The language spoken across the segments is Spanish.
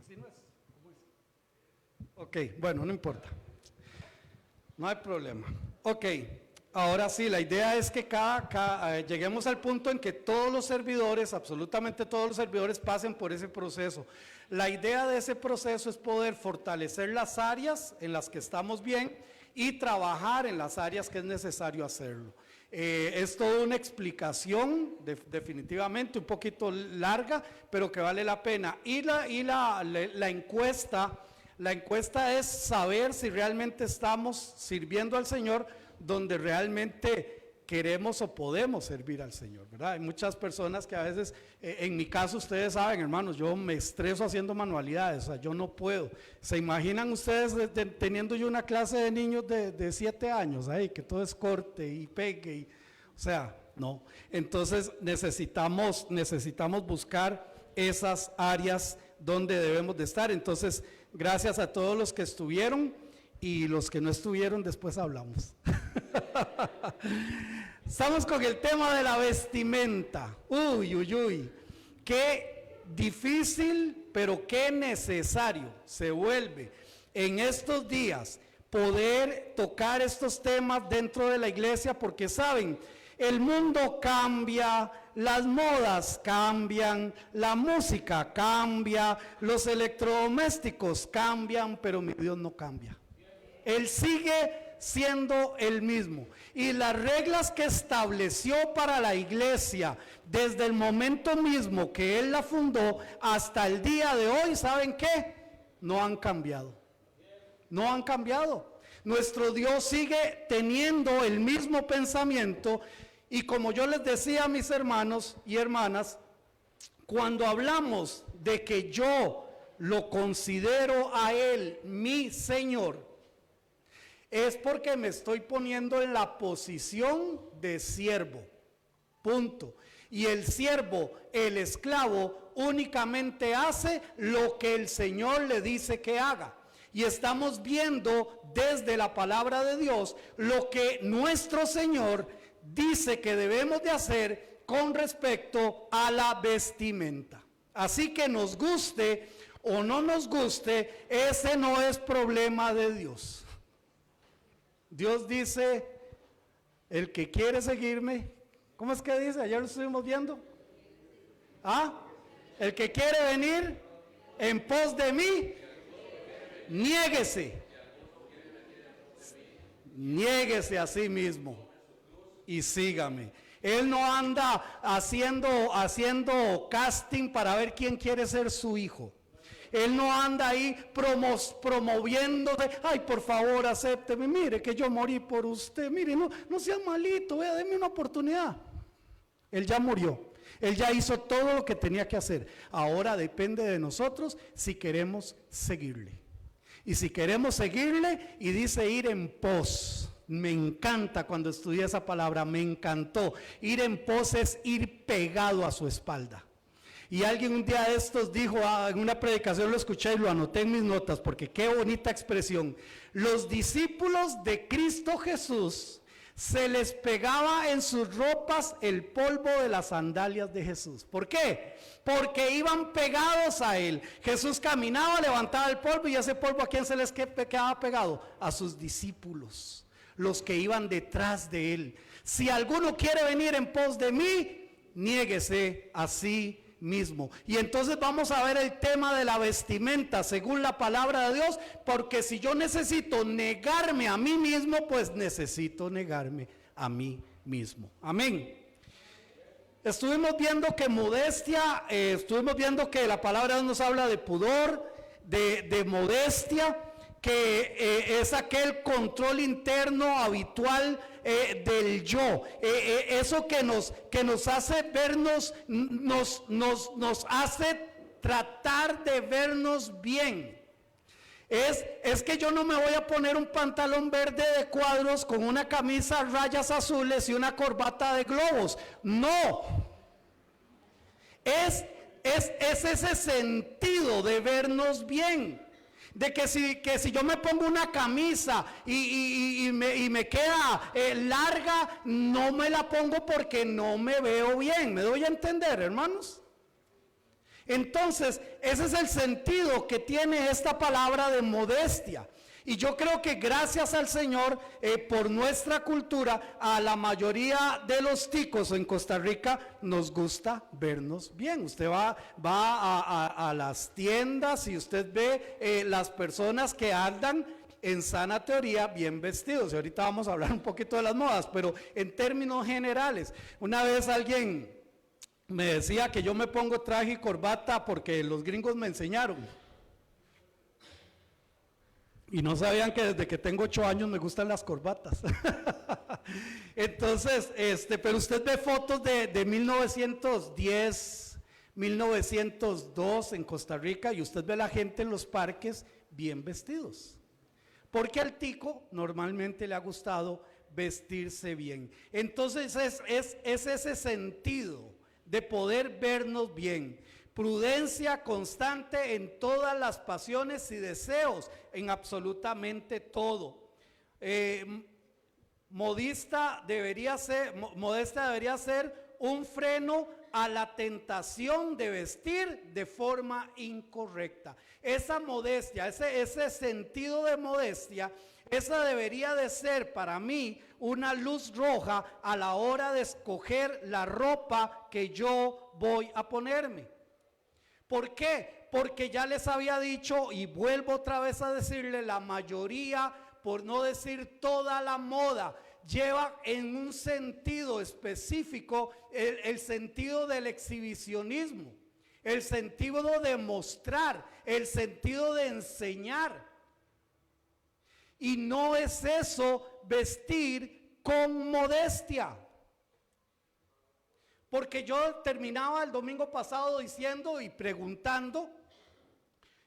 Así no es. ¿Cómo es? Ok, bueno, no importa. No hay problema. Ok, ahora sí, la idea es que lleguemos al punto en que todos los servidores, absolutamente todos los servidores, pasen por ese proceso. La idea de ese proceso es poder fortalecer las áreas en las que estamos bien y trabajar en las áreas que es necesario hacerlo. Es toda una explicación, definitivamente un poquito larga, pero que vale la pena. Y la encuesta es saber si realmente estamos sirviendo al Señor donde realmente queremos o podemos servir al Señor, ¿verdad? Hay muchas personas que a veces, en mi caso ustedes saben, hermanos, yo me estreso haciendo manualidades, o sea, yo no puedo. ¿Se imaginan ustedes teniendo yo una clase de niños de 7 años ahí, que todo es corte y pegue, o sea, no. Entonces necesitamos buscar esas áreas donde debemos de estar. Entonces, gracias a todos los que estuvieron y los que no estuvieron, después hablamos. Estamos con el tema de la vestimenta. Uy, uy, uy. Qué difícil, pero qué necesario se vuelve en estos días poder tocar estos temas dentro de la iglesia, porque saben, el mundo cambia, las modas cambian, la música cambia, los electrodomésticos cambian, pero mi Dios no cambia. Él sigue siendo el mismo, y las reglas que estableció para la iglesia desde el momento mismo que Él la fundó hasta el día de hoy, ¿saben qué? No han cambiado. No han cambiado. Nuestro Dios sigue teniendo el mismo pensamiento, y como yo les decía a mis hermanos y hermanas, cuando hablamos de que yo lo considero a Él mi Señor, es porque me estoy poniendo en la posición de siervo, punto. Y el siervo, el esclavo, únicamente hace lo que el Señor le dice que haga. Y estamos viendo desde la palabra de Dios lo que nuestro Señor dice que debemos de hacer con respecto a la vestimenta. Así que nos guste o no nos guste, ese no es problema de Dios. Dios dice, el que quiere seguirme, ¿cómo es que dice? Ayer lo estuvimos viendo. El que quiere venir en pos de mí, niéguese a sí mismo y sígame. Él no anda haciendo casting para ver quién quiere ser su hijo. Él no anda ahí promoviendo de, ay, por favor, acépteme, mire que yo morí por usted, mire, no sea malito, vea, deme una oportunidad. Él ya murió, Él ya hizo todo lo que tenía que hacer. Ahora depende de nosotros si queremos seguirle. Y si queremos seguirle, y dice ir en pos. Me encanta cuando estudié esa palabra, me encantó. Ir en pos es ir pegado a su espalda. Y alguien un día de estos dijo, en una predicación lo escuché y lo anoté en mis notas, porque qué bonita expresión. Los discípulos de Cristo Jesús, se les pegaba en sus ropas el polvo de las sandalias de Jesús. ¿Por qué? Porque iban pegados a Él. Jesús caminaba, levantaba el polvo, y ese polvo, ¿a quién se les quedaba pegado? A sus discípulos, los que iban detrás de Él. Si alguno quiere venir en pos de mí, niéguese a sí mismo. Y entonces vamos a ver el tema de la vestimenta según la palabra de Dios, porque si yo necesito negarme a mí mismo, pues necesito negarme a mí mismo. Amén. Estuvimos viendo que modestia, estuvimos viendo que la palabra de Dios nos habla de pudor, de modestia, que es aquel control interno habitual del yo, eso que nos hace vernos, nos hace tratar de vernos bien. Es que yo no me voy a poner un pantalón verde de cuadros con una camisa rayas azules y una corbata de globos. No, es ese sentido de vernos bien. De que si yo me pongo una camisa y me queda larga, no me la pongo porque no me veo bien. ¿Me doy a entender, hermanos? Entonces, ese es el sentido que tiene esta palabra de modestia. Y yo creo que gracias al Señor, por nuestra cultura, a la mayoría de los ticos en Costa Rica nos gusta vernos bien. Usted va a las tiendas y usted ve las personas que andan en sana teoría bien vestidos. Y ahorita vamos a hablar un poquito de las modas, pero en términos generales. Una vez alguien me decía que yo me pongo traje y corbata porque los gringos me enseñaron. Y no sabían que desde que tengo 8 años me gustan las corbatas. Entonces, pero usted ve fotos de 1910, 1902 en Costa Rica y usted ve la gente en los parques bien vestidos. Porque al tico normalmente le ha gustado vestirse bien. Entonces es ese sentido de poder vernos bien. Prudencia constante en todas las pasiones y deseos, en absolutamente todo. Modesta debería ser un freno a la tentación de vestir de forma incorrecta. Esa modestia, ese sentido de modestia, esa debería de ser para mí una luz roja a la hora de escoger la ropa que yo voy a ponerme. ¿Por qué? Porque ya les había dicho y vuelvo otra vez a decirle, la mayoría, por no decir toda la moda, lleva en un sentido específico el sentido del exhibicionismo, el sentido de mostrar, el sentido de enseñar. Y no es eso vestir con modestia. Porque yo terminaba el domingo pasado diciendo y preguntando,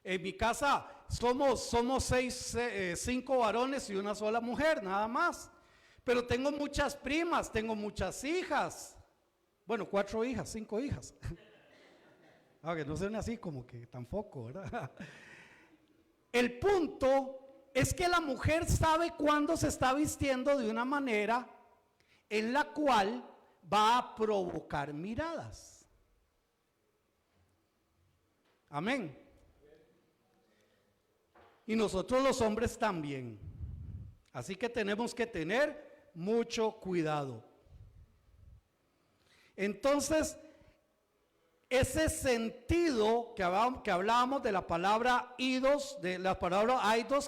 en mi casa somos 5 varones y una sola mujer, nada más. Pero tengo muchas primas, tengo muchas hijas. Bueno, 4 hijas, 5 hijas. Aunque no sean así como que tampoco, ¿verdad? El punto es que la mujer sabe cuándo se está vistiendo de una manera en la cual va a provocar miradas. Amén. Y nosotros los hombres también. Así que tenemos que tener mucho cuidado. Entonces, ese sentido que hablábamos de la palabra aidos,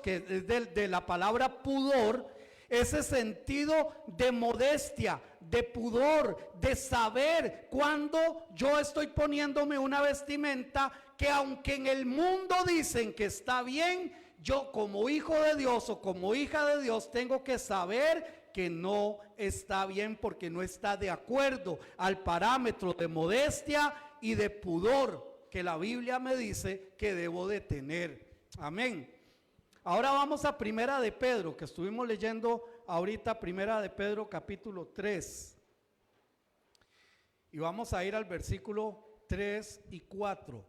que es de la palabra pudor, ese sentido de modestia, de pudor, de saber cuando yo estoy poniéndome una vestimenta que aunque en el mundo dicen que está bien, yo como hijo de Dios o como hija de Dios tengo que saber que no está bien porque no está de acuerdo al parámetro de modestia y de pudor que la Biblia me dice que debo de tener. Amén. Ahora vamos a Primera de Pedro, que estuvimos leyendo ahorita, Primera de Pedro capítulo 3. Y vamos a ir al versículo 3 y 4.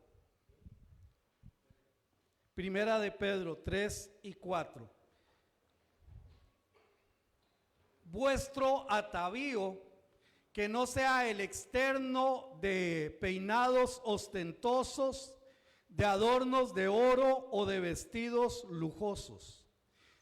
Primera de Pedro 3 y 4. Vuestro atavío, que no sea el externo de peinados ostentosos, de adornos de oro o de vestidos lujosos,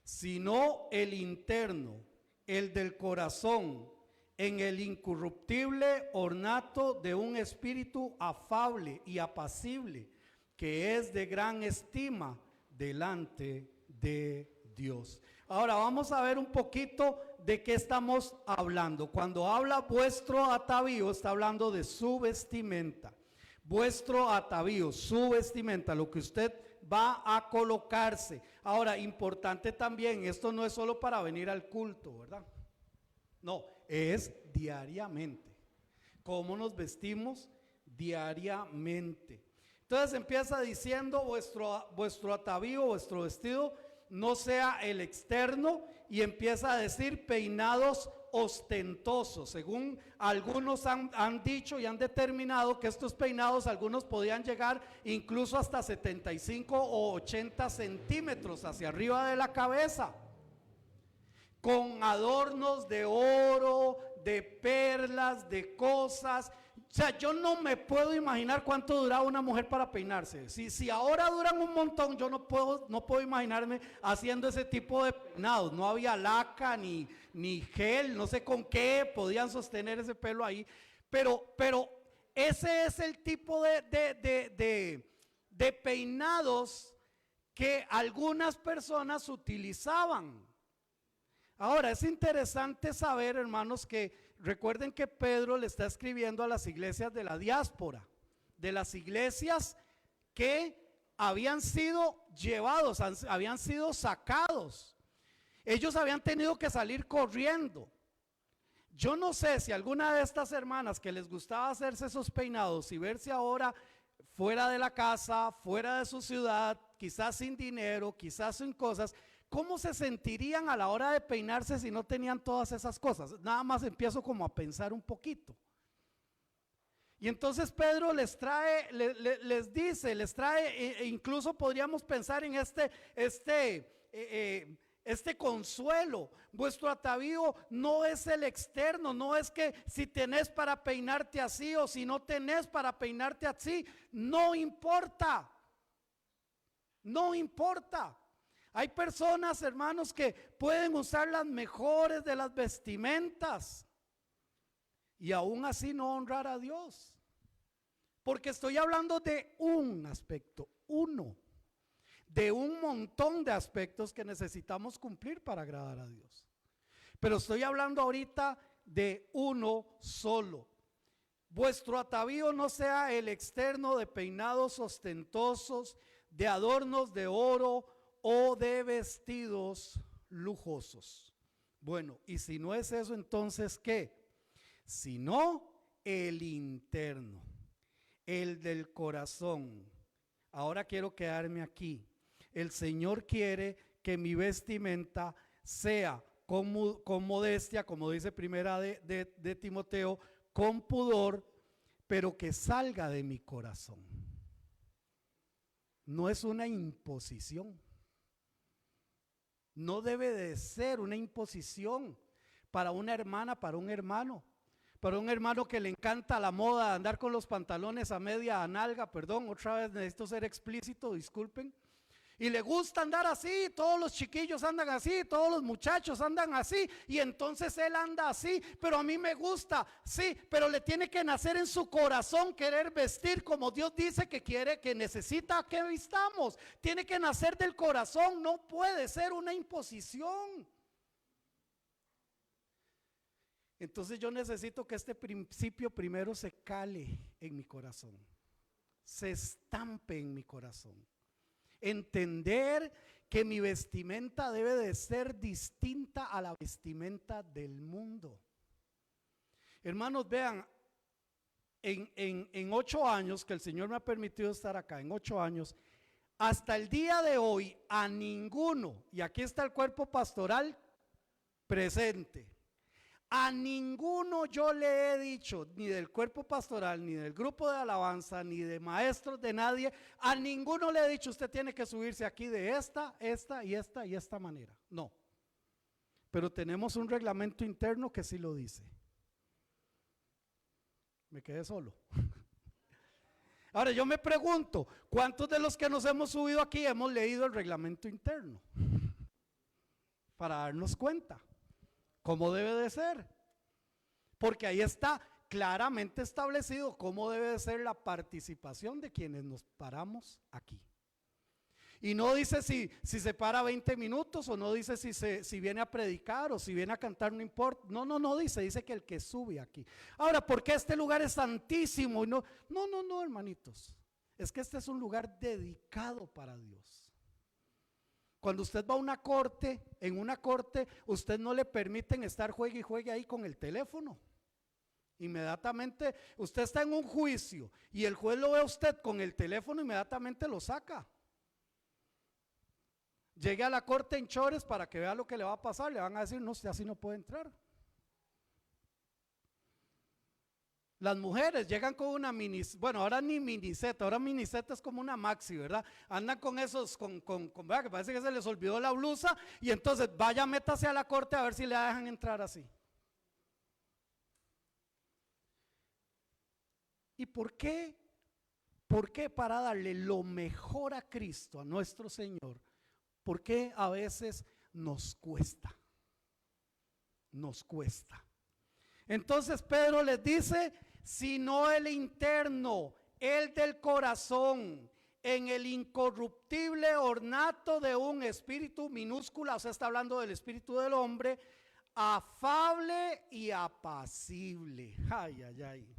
sino el interno, el del corazón, en el incorruptible ornato de un espíritu afable y apacible, que es de gran estima delante de Dios. Ahora vamos a ver un poquito de qué estamos hablando. Cuando habla vuestro atavío, está hablando de su vestimenta. Vuestro atavío, su vestimenta, lo que usted va a colocarse. Ahora, importante también, esto no es solo para venir al culto, ¿verdad? No, es diariamente. ¿Cómo nos vestimos? Diariamente. Entonces empieza diciendo vuestro atavío, vuestro vestido, no sea el externo, y empieza a decir peinados ostentosos. Según algunos han dicho y han determinado que estos peinados, algunos podían llegar incluso hasta 75 o 80 centímetros hacia arriba de la cabeza, con adornos de oro, de perlas, de cosas. O sea, yo no me puedo imaginar cuánto duraba una mujer para peinarse. Si ahora duran un montón, yo no puedo imaginarme haciendo ese tipo de peinados. No había laca ni gel, no sé con qué podían sostener ese pelo ahí. Pero ese es el tipo de peinados que algunas personas utilizaban. Ahora, es interesante saber, hermanos, que recuerden que Pedro le está escribiendo a las iglesias de la diáspora, de las iglesias que habían sido llevados, habían sido sacados. Ellos habían tenido que salir corriendo. Yo no sé si alguna de estas hermanas que les gustaba hacerse esos peinados y verse ahora fuera de la casa, fuera de su ciudad, quizás sin dinero, quizás sin cosas, ¿cómo se sentirían a la hora de peinarse si no tenían todas esas cosas? Nada más empiezo como a pensar un poquito. Y entonces Pedro les trae, les dice, incluso podríamos pensar en este consuelo. Vuestro atavío no es el externo, no es que si tenés para peinarte así o si no tenés para peinarte así, no importa. No importa. Hay personas, hermanos, que pueden usar las mejores de las vestimentas y aún así no honrar a Dios. Porque estoy hablando de un aspecto, uno, de un montón de aspectos que necesitamos cumplir para agradar a Dios. Pero estoy hablando ahorita de uno solo. Vuestro atavío no sea el externo de peinados ostentosos, de adornos de oro o de vestidos lujosos. Bueno, y si no es eso, entonces ¿qué? Sino el interno, el del corazón. Ahora quiero quedarme aquí. El Señor quiere que mi vestimenta sea con modestia, como dice primera de Timoteo, con pudor, pero que salga de mi corazón. No es una imposición. No debe de ser una imposición para una hermana, para un hermano que le encanta la moda de andar con los pantalones a media nalga, perdón, otra vez necesito ser explícito, disculpen, y le gusta andar así, todos los chiquillos andan así, todos los muchachos andan así, y entonces él anda así, pero a mí me gusta, sí, pero le tiene que nacer en su corazón querer vestir como Dios dice que quiere, que necesita que vistamos, tiene que nacer del corazón, no puede ser una imposición. Entonces yo necesito que este principio primero se cale en mi corazón, se estampe en mi corazón. Entender que mi vestimenta debe de ser distinta a la vestimenta del mundo. Hermanos, vean, en 8 años que el Señor me ha permitido estar acá, en 8 años, hasta el día de hoy a ninguno, y aquí está el cuerpo pastoral presente, a ninguno yo le he dicho, ni del cuerpo pastoral, ni del grupo de alabanza, ni de maestros, de nadie, a ninguno le he dicho usted tiene que subirse aquí de esta y esta manera. No, pero tenemos un reglamento interno que sí lo dice. Me quedé solo. Ahora yo me pregunto, ¿cuántos de los que nos hemos subido aquí hemos leído el reglamento interno? Para darnos cuenta cómo debe de ser, porque ahí está claramente establecido cómo debe de ser la participación de quienes nos paramos aquí. Y no dice si se para 20 minutos o no dice si viene a predicar o si viene a cantar, no importa. No dice que el que sube aquí. Ahora, ¿por qué este lugar es santísimo? No, hermanitos, es que este es un lugar dedicado para Dios. Cuando usted va a una corte, en una corte, usted no le permiten estar juegue y juegue ahí con el teléfono. Inmediatamente usted está en un juicio y el juez lo ve a usted con el teléfono, inmediatamente lo saca. Llegue a la corte en chores para que vea lo que le va a pasar, le van a decir, no, usted así no puede entrar. Las mujeres llegan con una mini, bueno, ahora ni miniseta, ahora miniseta es como una maxi, ¿verdad? Andan con esos, ¿verdad? Que parece que se les olvidó la blusa y entonces vaya, métase a la corte a ver si le dejan entrar así. ¿Y por qué? ¿Por qué para darle lo mejor a Cristo, a nuestro Señor? ¿Por qué a veces nos cuesta? Nos cuesta. Entonces Pedro les dice, sino el interno, el del corazón, en el incorruptible ornato de un espíritu minúscula, o sea, está hablando del espíritu del hombre, afable y apacible. Ay, ay, ay.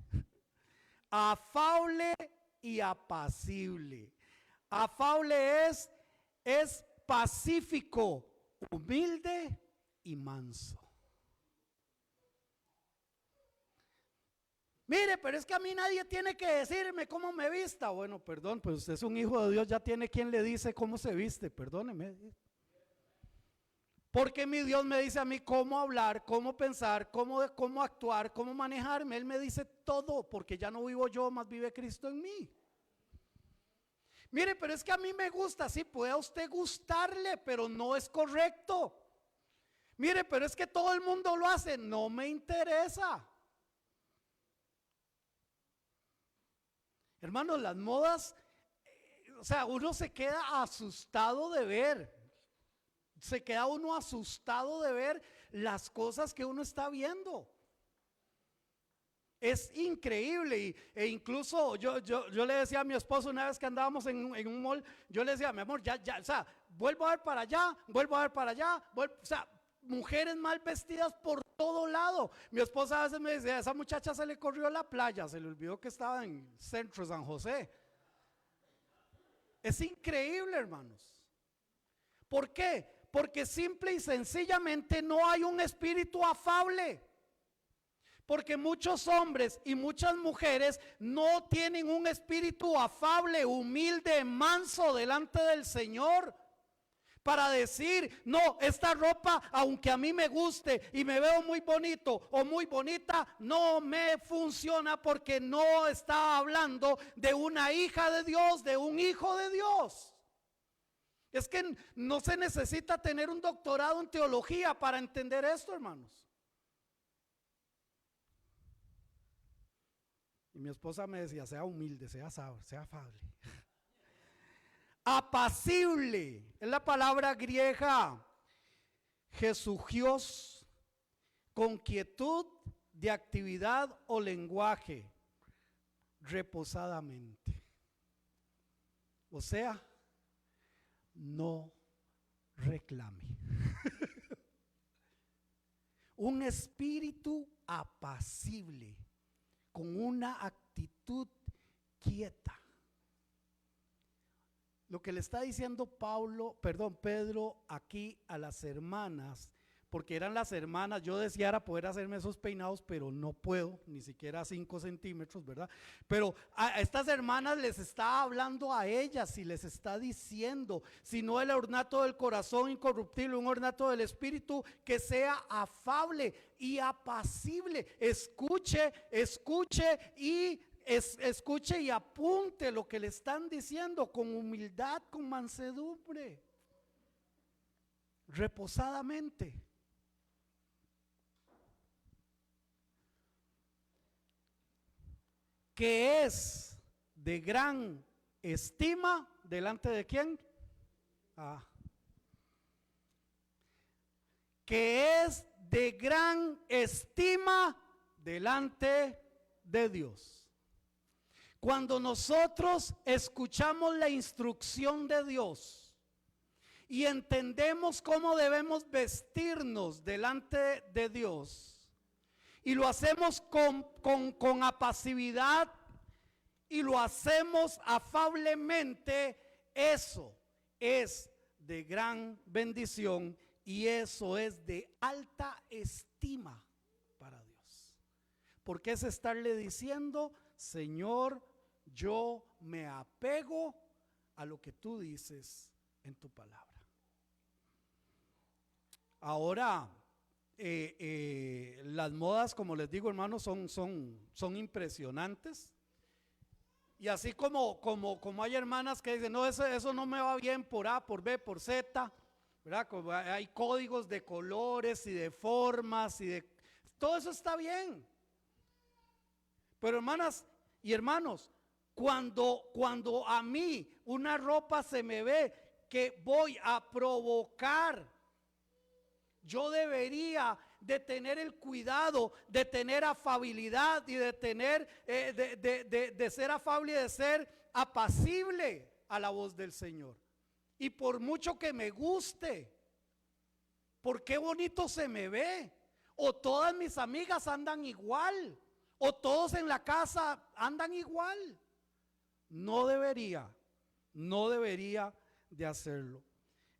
Afable y apacible. Afable es pacífico, humilde y manso. Mire, pero es que a mí nadie tiene que decirme cómo me vista. Bueno, perdón, pues usted es un hijo de Dios, ya tiene quien le dice cómo se viste, perdóneme. Porque mi Dios me dice a mí cómo hablar, cómo pensar, cómo actuar, cómo manejarme. Él me dice todo, porque ya no vivo yo, más vive Cristo en mí. Mire, pero es que a mí me gusta, sí, puede a usted gustarle, pero no es correcto. Mire, pero es que todo el mundo lo hace, no me interesa. Hermanos, las modas, o sea, uno se queda asustado de ver. Se queda uno asustado de ver las cosas que uno está viendo. Es increíble. E incluso yo le decía a mi esposo una vez que andábamos en un mall, yo le decía, mi amor, ya, o sea, vuelvo a ver para allá, vuelvo a ver para allá, o sea, mujeres mal vestidas por todo lado. Mi esposa a veces me decía, a esa muchacha se le corrió a la playa, se le olvidó que estaba en Centro San José. Es increíble, hermanos. ¿Por qué? Porque simple y sencillamente no hay un espíritu afable. Porque muchos hombres y muchas mujeres no tienen un espíritu afable, humilde, manso delante del Señor. Para decir, no, esta ropa, aunque a mí me guste y me veo muy bonito o muy bonita, no me funciona porque no está hablando de una hija de Dios, de un hijo de Dios. Es que no se necesita tener un doctorado en teología para entender esto, hermanos. Y mi esposa me decía, sea humilde, sea afable. Apacible, es la palabra griega, jesugios, con quietud de actividad o lenguaje, reposadamente. O sea, no reclame. Un espíritu apacible, con una actitud quieta. Lo que le está diciendo Pedro aquí a las hermanas, porque eran las hermanas, yo deseara poder hacerme esos peinados, pero no puedo, ni siquiera 5 centímetros, ¿verdad? Pero a estas hermanas les está hablando a ellas y les está diciendo, si no el ornato del corazón incorruptible, un ornato del espíritu que sea afable y apacible. Escuche y apunte lo que le están diciendo con humildad, con mansedumbre, reposadamente. Que es de gran estima delante de quién? Que es de gran estima delante de Dios. Cuando nosotros escuchamos la instrucción de Dios y entendemos cómo debemos vestirnos delante de Dios, y lo hacemos con apacividad y lo hacemos afablemente, eso es de gran bendición y eso es de alta estima para Dios. Porque es estarle diciendo, Señor, yo me apego a lo que tú dices en tu palabra. Ahora, las modas, como les digo, hermanos, son impresionantes. Y así como hay hermanas que dicen, no, eso no me va bien por A, por B, por Z, ¿verdad? Como hay códigos de colores y de formas y de todo eso está bien. Pero hermanas, Y hermanos, cuando a mí una ropa se me ve que voy a provocar, yo debería de tener el cuidado, de tener afabilidad y de tener, de ser afable y de ser apacible a la voz del Señor. Y por mucho que me guste, por qué bonito se me ve, o todas mis amigas andan igual, o todos en la casa andan igual. No debería de hacerlo.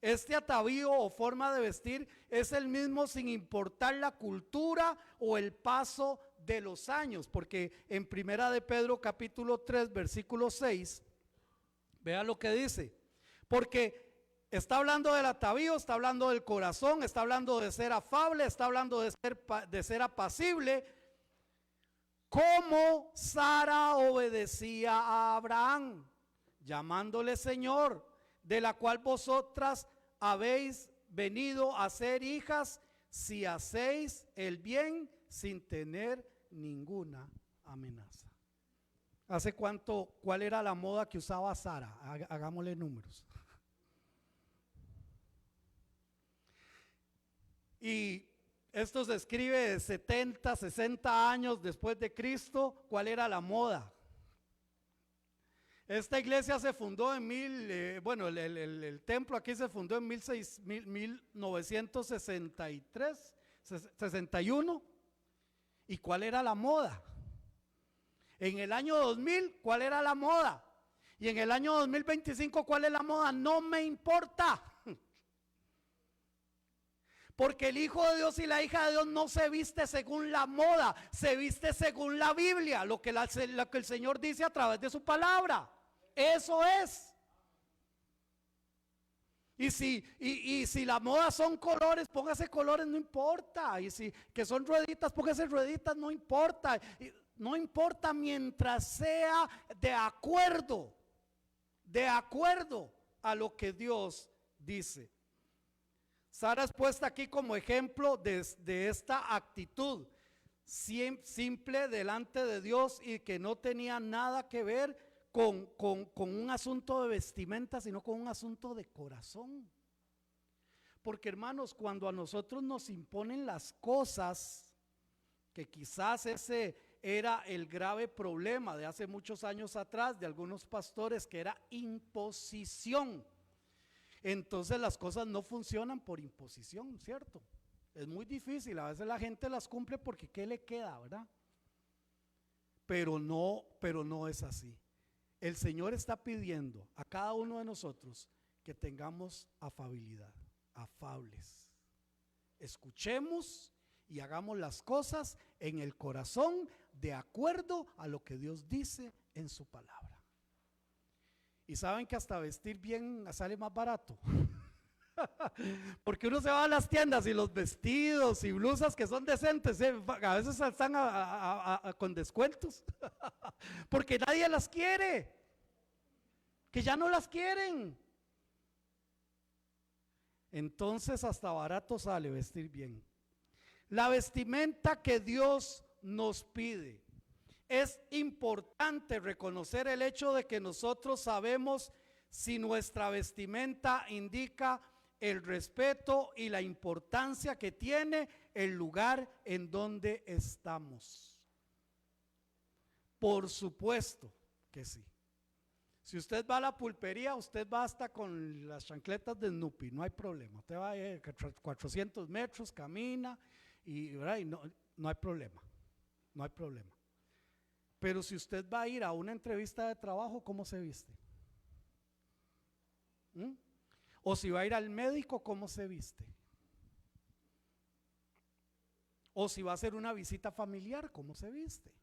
Este atavío o forma de vestir es el mismo sin importar la cultura o el paso de los años, porque en Primera de Pedro capítulo 3 versículo 6, vea lo que dice, porque está hablando del atavío, está hablando del corazón, está hablando de ser afable, está hablando de ser apacible, como Sara obedecía a Abraham, llamándole Señor, de la cual vosotras habéis venido a ser hijas, si hacéis el bien sin tener ninguna amenaza. ¿Hace cuánto, cuál era la moda que usaba Sara? Hagámosle números. Y esto se escribe de 70, 60 años después de Cristo. ¿Cuál era la moda? Esta iglesia se fundó en el templo aquí se fundó en 1963, 61. ¿Y cuál era la moda? En el año 2000, ¿cuál era la moda? Y en el año 2025, ¿cuál es la moda? No me importa. Porque el Hijo de Dios y la hija de Dios no se viste según la moda, se viste según la Biblia, lo que el Señor dice a través de su palabra. Eso es. Y si la moda son colores, póngase colores, no importa. Y si que son rueditas, póngase rueditas, no importa. No importa mientras sea de acuerdo a lo que Dios dice. Sara es puesta aquí como ejemplo de esta actitud simple delante de Dios y que no tenía nada que ver con un asunto de vestimenta, sino con un asunto de corazón. Porque hermanos, cuando a nosotros nos imponen las cosas, que quizás ese era el grave problema de hace muchos años atrás de algunos pastores, que era imposición. Entonces las cosas no funcionan por imposición, ¿cierto? Es muy difícil, a veces la gente las cumple porque ¿qué le queda, verdad? Pero no es así. El Señor está pidiendo a cada uno de nosotros que tengamos afabilidad, afables. Escuchemos y hagamos las cosas en el corazón de acuerdo a lo que Dios dice en su palabra. Y saben que hasta vestir bien sale más barato. Porque uno se va a las tiendas y los vestidos y blusas que son decentes, a veces están con descuentos. Porque nadie las quiere. Que ya no las quieren. Entonces hasta barato sale vestir bien. La vestimenta que Dios nos pide. Es importante reconocer el hecho de que nosotros sabemos si nuestra vestimenta indica el respeto y la importancia que tiene el lugar en donde estamos. Por supuesto que sí. Si usted va a la pulpería, usted va hasta con las chancletas de Snoopy, no hay problema. Usted va a 400 metros, camina y no hay problema, no hay problema. Pero si usted va a ir a una entrevista de trabajo, ¿cómo se viste? O si va a ir al médico, ¿cómo se viste? O si va a hacer una visita familiar, ¿cómo se viste?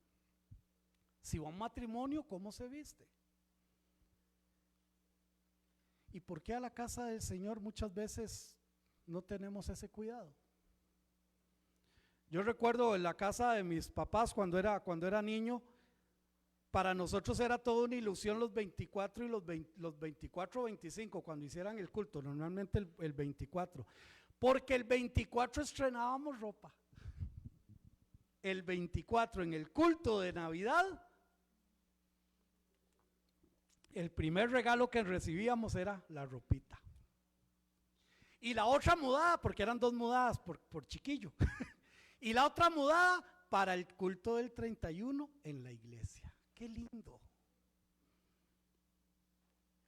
Si va a un matrimonio, ¿cómo se viste? ¿Y por qué a la casa del Señor muchas veces no tenemos ese cuidado? Yo recuerdo en la casa de mis papás cuando era niño. Para nosotros era toda una ilusión los 24 y los 24 o 25 cuando hicieran el culto, normalmente el 24, porque el 24 estrenábamos ropa. El 24 en el culto de Navidad el primer regalo que recibíamos era la ropita. Y la otra mudada, porque eran 2 mudadas por chiquillo. Y la otra mudada para el culto del 31 en la iglesia. Qué lindo.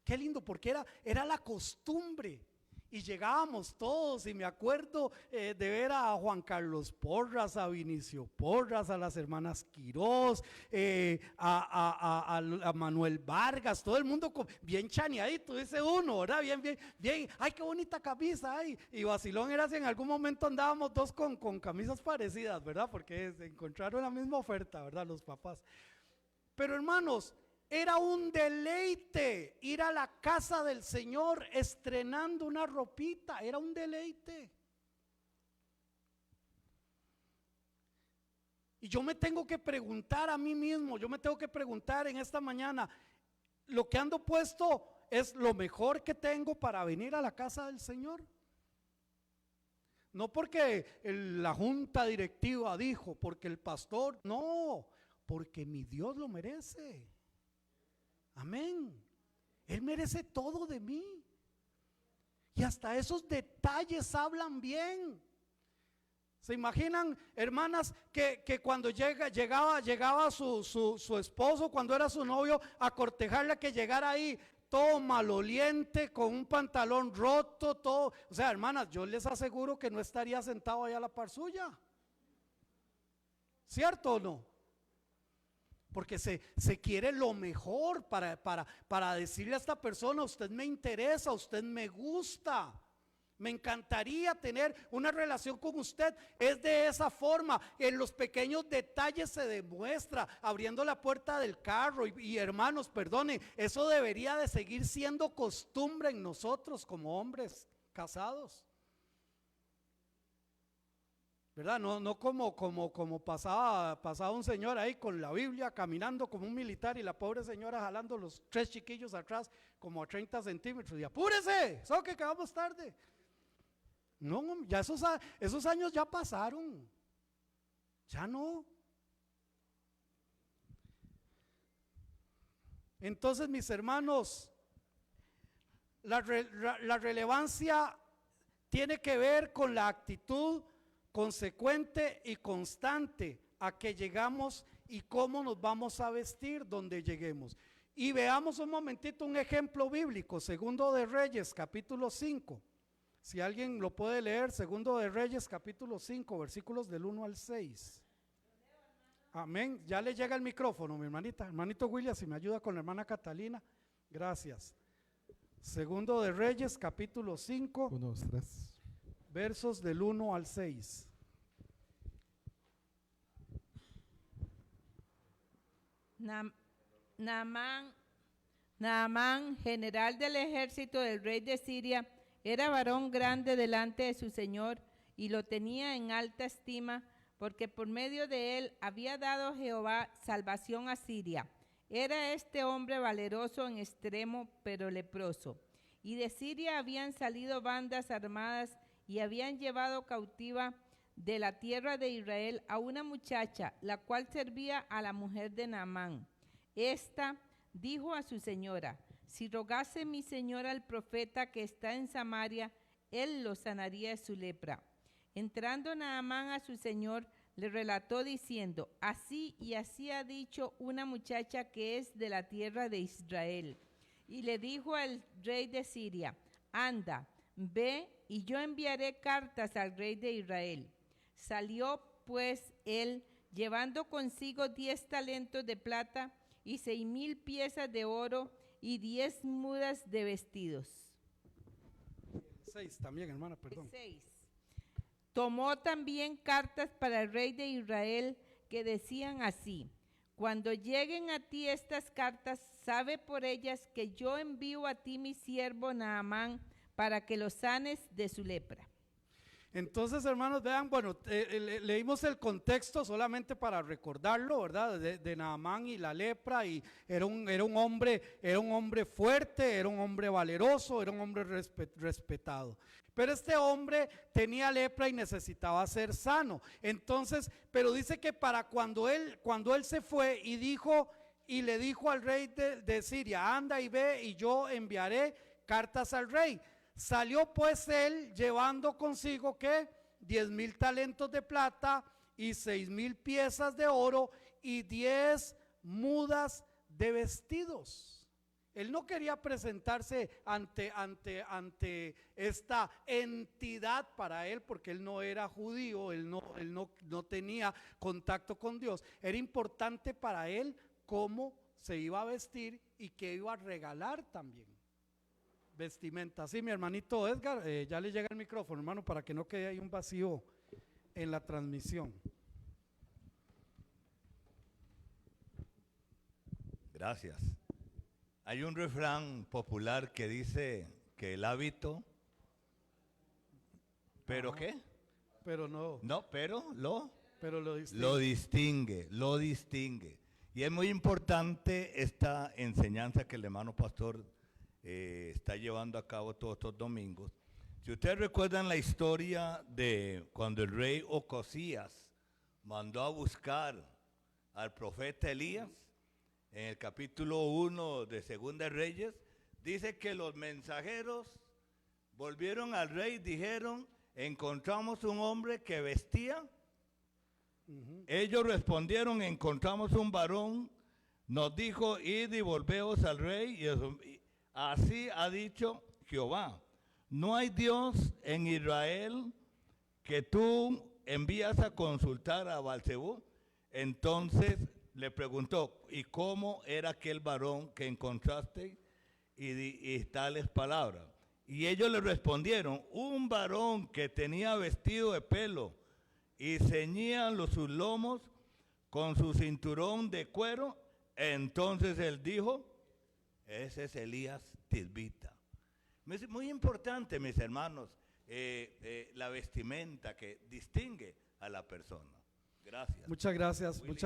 Qué lindo, porque era la costumbre. Y llegábamos todos, y me acuerdo de ver a Juan Carlos Porras, a Vinicio Porras, a las hermanas Quirós, a Manuel Vargas, todo el mundo bien chaneadito, dice uno, ¿verdad? Bien, ay, qué bonita camisa, ay. Y vacilón era si en algún momento andábamos 2 con camisas parecidas, ¿verdad? Porque se encontraron la misma oferta, ¿verdad? Los papás. Pero hermanos, era un deleite ir a la casa del Señor estrenando una ropita, era un deleite. Y yo me tengo que preguntar a mí mismo, yo me tengo que preguntar en esta mañana, ¿lo que ando puesto es lo mejor que tengo para venir a la casa del Señor? No porque la junta directiva dijo, porque el pastor, no, porque mi Dios lo merece. Amén. Él merece todo de mí. Y hasta esos detalles hablan bien. ¿Se imaginan, hermanas, que cuando llegaba su esposo, cuando era su novio, a cortejarla, que llegara ahí todo maloliente, con un pantalón roto, todo? O sea, hermanas, yo les aseguro que no estaría sentado allá a la par suya. ¿Cierto o no? Porque se quiere lo mejor para decirle a esta persona, usted me interesa, usted me gusta, me encantaría tener una relación con usted. Es de esa forma, en los pequeños detalles se demuestra, abriendo la puerta del carro. Y hermanos, perdonen, eso debería de seguir siendo costumbre en nosotros como hombres casados, ¿verdad? No como pasaba un señor ahí con la Biblia caminando como un militar, y la pobre señora jalando los 3 chiquillos atrás como a 30 centímetros y apúrese, que vamos tarde. No, ya esos años ya pasaron, ya no. Entonces, mis hermanos, la relevancia tiene que ver con la actitud consecuente y constante a que llegamos y cómo nos vamos a vestir donde lleguemos. Y veamos un momentito un ejemplo bíblico, Segundo de Reyes, capítulo 5. Si alguien lo puede leer, Segundo de Reyes, capítulo 5, versículos del 1 al 6. Amén. Ya le llega el micrófono, mi hermanita. Hermanito William, si me ayuda con la hermana Catalina. Gracias. Segundo de Reyes, capítulo 5. 1, 2, 3. Versos del 1 al 6. Naamán, general del ejército del rey de Siria, era varón grande delante de su señor y lo tenía en alta estima, porque por medio de él había dado Jehová salvación a Siria. Era este hombre valeroso en extremo, pero leproso. Y de Siria habían salido bandas armadas y habían llevado cautiva de la tierra de Israel a una muchacha, la cual servía a la mujer de Naamán. Esta dijo a su señora: si rogase mi señor al profeta que está en Samaria, él lo sanaría de su lepra. Entrando Naamán a su señor, le relató diciendo: así y así ha dicho una muchacha que es de la tierra de Israel. Y le dijo al rey de Siria: anda, ve, y yo enviaré cartas al rey de Israel. Salió pues él, llevando consigo 10 talentos de plata y 6,000 piezas de oro y 10 mudas de vestidos. 6 también, hermana, perdón. 6. Tomó también cartas para el rey de Israel que decían así: cuando lleguen a ti estas cartas, sabe por ellas que yo envío a ti mi siervo Naamán para que lo sanes de su lepra. Entonces, hermanos, vean, bueno, leímos el contexto solamente para recordarlo, ¿verdad? De Naamán y la lepra, y era un hombre fuerte, era un hombre valeroso, era un hombre respetado. Pero este hombre tenía lepra y necesitaba ser sano. Entonces, pero dice que para cuando él se fue y dijo: y le dijo al rey de Siria: anda y ve, y yo enviaré cartas al rey. Salió pues él llevando consigo ¿qué? 10,000 talentos de plata y 6,000 piezas de oro y 10 mudas de vestidos. Él no quería presentarse ante esta entidad para él, porque él no era judío, él no tenía contacto con Dios. Era importante para él cómo se iba a vestir y qué iba a regalar también. Vestimenta. Sí, mi hermanito Edgar, ya le llega el micrófono, hermano, para que no quede ahí un vacío en la transmisión. Gracias. Hay un refrán popular que dice que el hábito, ¿pero qué? Pero no. No, pero Pero lo distingue. Y es muy importante esta enseñanza que el hermano pastor está llevando a cabo todos estos domingos. Si ustedes recuerdan la historia de cuando el rey Ocosías mandó a buscar al profeta Elías, en el capítulo 1 de Segunda de Reyes, dice que los mensajeros volvieron al rey y dijeron: encontramos un hombre que vestía. Ellos respondieron: encontramos un varón, nos dijo: id y volveos al rey, y así ha dicho Jehová, no hay Dios en Israel que tú envías a consultar a Baal-zebú. Entonces le preguntó: ¿y cómo era aquel varón que encontraste? Y tales palabras. Y ellos le respondieron: un varón que tenía vestido de pelo y ceñía sus lomos con su cinturón de cuero. Entonces él dijo: ese es Elías Tisbita. Es muy importante, mis hermanos, la vestimenta que distingue a la persona. Gracias. Muchas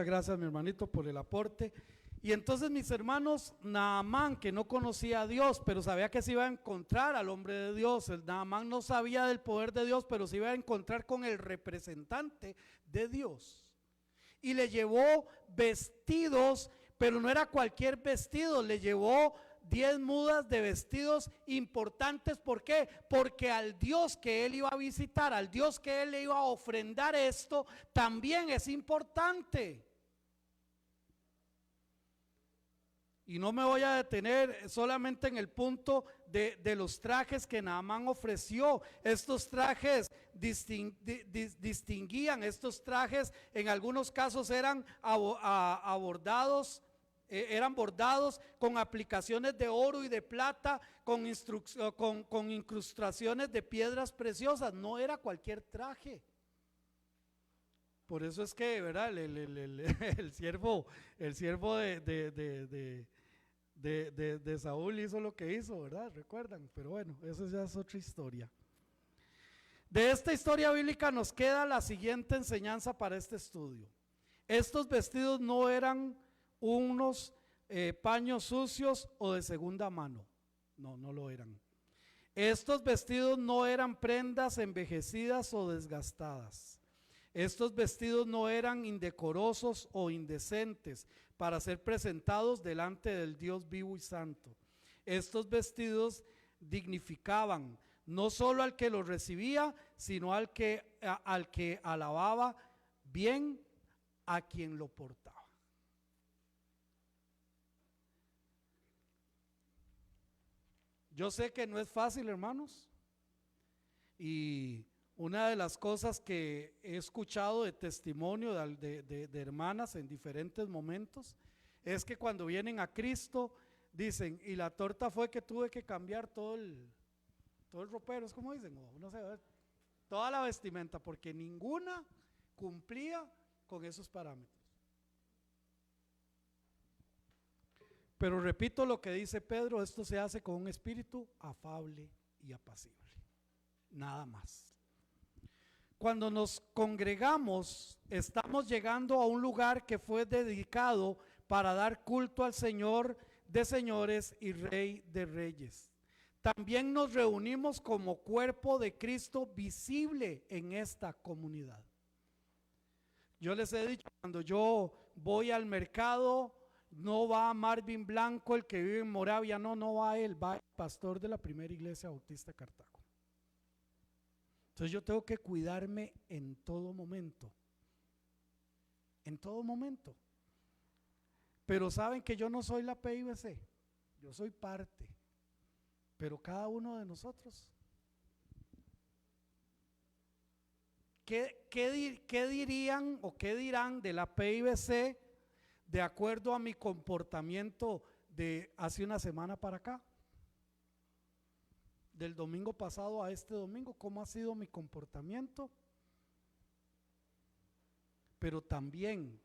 gracias mi hermanito por el aporte. Y entonces, mis hermanos, Naamán, que no conocía a Dios, pero sabía que se iba a encontrar al hombre de Dios. El Naamán no sabía del poder de Dios, pero se iba a encontrar con el representante de Dios. Y le llevó vestidos, pero no era cualquier vestido, le llevó 10 mudas de vestidos importantes. ¿Por qué? Porque al Dios que él iba a visitar, al Dios que él le iba a ofrendar esto, también es importante. Y no me voy a detener solamente en el punto de los trajes que Naamán ofreció. Estos trajes distinguían, estos trajes en algunos casos eran abordados. Eran bordados con aplicaciones de oro y de plata, con incrustaciones de piedras preciosas. No era cualquier traje. Por eso es que, ¿verdad? El siervo de Saúl hizo lo que hizo, ¿verdad? Recuerdan, pero bueno, eso ya es otra historia. De esta historia bíblica nos queda la siguiente enseñanza para este estudio. Estos vestidos no eran unos paños sucios o de segunda mano. No lo eran. Estos vestidos no eran prendas envejecidas o desgastadas. Estos vestidos no eran indecorosos o indecentes para ser presentados delante del Dios vivo y santo. Estos vestidos dignificaban no solo al que los recibía, sino al que alababa bien a quien lo portaba. Yo sé que no es fácil, hermanos, y una de las cosas que he escuchado de testimonio de hermanas en diferentes momentos es que cuando vienen a Cristo dicen: y la torta fue que tuve que cambiar todo el ropero, es como dicen, o no sé, toda la vestimenta, porque ninguna cumplía con esos parámetros. Pero repito lo que dice Pedro: esto se hace con un espíritu afable y apacible, nada más. Cuando nos congregamos, estamos llegando a un lugar que fue dedicado para dar culto al Señor de señores y Rey de reyes. También nos reunimos como cuerpo de Cristo visible en esta comunidad. Yo les he dicho, cuando yo voy al mercado, no va Marvin Blanco, el que vive en Moravia, no va él, va el pastor de la primera iglesia bautista de Cartago. Entonces yo tengo que cuidarme en todo momento, en todo momento. Pero saben que yo no soy la PIBC, yo soy parte, pero cada uno de nosotros. ¿Qué dirían o qué dirán de la PIBC de acuerdo a mi comportamiento de hace una semana para acá? Del domingo pasado a este domingo, ¿cómo ha sido mi comportamiento? Pero también,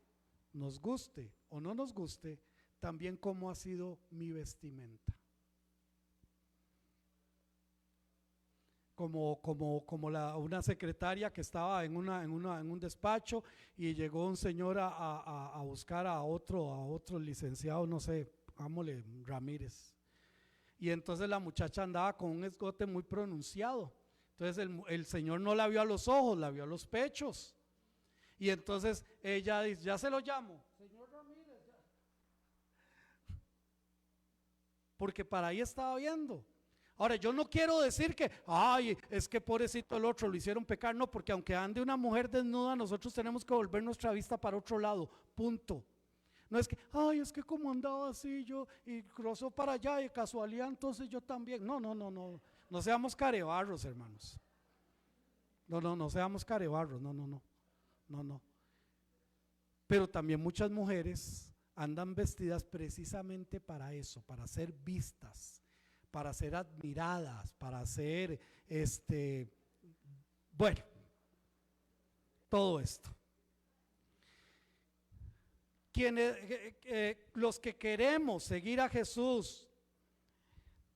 nos guste o no nos guste, también cómo ha sido mi vestimenta. Una secretaria que estaba en un despacho y llegó un señor a buscar a otro licenciado, no sé, ámole Ramírez. Y entonces la muchacha andaba con un escote muy pronunciado. Entonces el señor no la vio a los ojos, la vio a los pechos. Y entonces ella dice, ya se lo llamo, señor Ramírez, ya. Porque para ahí estaba viendo. Ahora, yo no quiero decir que, ay, es que pobrecito el otro, lo hicieron pecar. No, porque aunque ande una mujer desnuda, nosotros tenemos que volver nuestra vista para otro lado, punto. No es que, ay, es que como andaba así yo y cruzó para allá y casualidad, entonces yo también. No seamos carebarros, hermanos. No seamos carebarros, no. Pero también muchas mujeres andan vestidas precisamente para eso, para ser vistas, para ser admiradas, para ser, bueno, todo esto. Los que queremos seguir a Jesús,